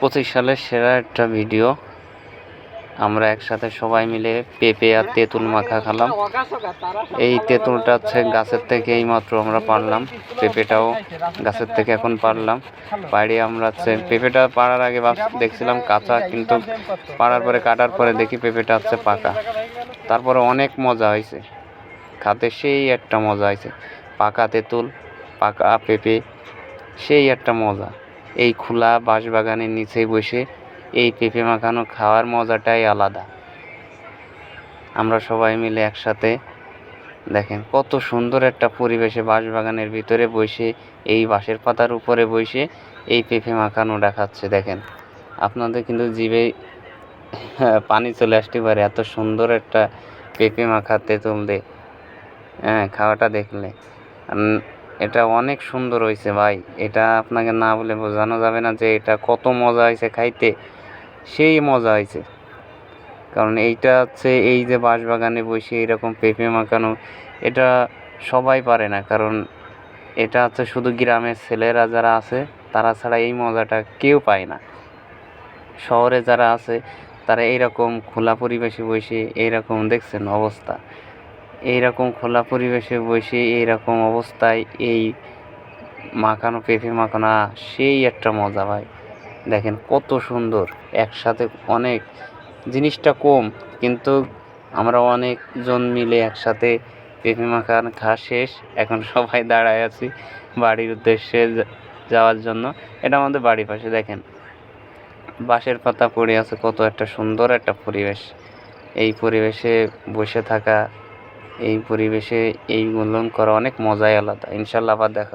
2025 সালের সেরা একটা ভিডিও। আমরা একসাথে সবাই মিলে পেঁপে আর তেঁতুল মাখা খেলাম। এই তেঁতুলটা হচ্ছে গাছের থেকে এইমাত্র আমরা পারলাম, পেঁপেটাও গাছের থেকে এখন পারলাম। পাড়িয়ে আমরা হচ্ছে পেঁপেটা পাড়ার আগে দেখছিলাম কাঁচা, কিন্তু পাড়ার পরে কাটার পরে দেখি পেঁপেটা হচ্ছে পাকা। তারপরে অনেক মজা হয়েছে খাতে, সেই একটা মজা হয়েছে। পাকা তেঁতুল, পাকা পেঁপে, সেই একটা মজা। এই খোলা বাঁশবাগানের নিচে বসে এই পেঁপে মাখানো খাওয়ার মজাটাই আলাদা। আমরা সবাই মিলে একসাথে, দেখেন কত সুন্দর একটা পরিবেশে বাঁশবাগানের ভিতরে বসে, এই বাঁশের পাতার উপরে বসে এই পেঁপে মাখানোটা খাচ্ছে। দেখেন, আপনাদের কিন্তু জিভে পানি চলে আসতে পারে, এত সুন্দর একটা পেঁপে মাখা তেঁতুল দিয়ে খাওয়াটা দেখলে। এটা অনেক সুন্দর হয়েছে ভাই, এটা আপনাকে না বলে বোঝানো যাবে না যে এটা কত মজা হয়েছে খাইতে, সেই মজা হয়েছে। কারণ এইটা হচ্ছে, এই যে বাঁশবাগানে বসে এরকম পেঁপে মাখানো, এটা সবাই পারে না। কারণ এটা হচ্ছে শুধু গ্রামের ছেলেরা যারা আছে তারা ছাড়া এই মজাটা কেউ পায় না। শহরে যারা আছে তারা এইরকম খোলা পরিবেশে বসে এইরকম, দেখছেন অবস্থা, এইরকম খোলা পরিবেশে বসে এইরকম অবস্থায় এই মাখানো পেঁপে মাখানো, সেই একটা মজা ভাই। দেখেন কত সুন্দর, একসাথে অনেক, জিনিসটা কম কিন্তু আমরা অনেকজন মিলে একসাথে পেঁপে মাখা খাওয়া শেষ। এখন সবাই দাঁড়ায় আছি বাড়ির উদ্দেশ্যে যাওয়ার জন্য। এটা আমাদের বাড়ির পাশে, দেখেন বাঁশের পাতা পড়ে আছে, কত একটা সুন্দর একটা পরিবেশ। এই পরিবেশে বসে থাকা, এই পরিবেশে এইগুলো করা অনেক মজাই আলাদা। ইনশাল্লাহ আবার দেখা।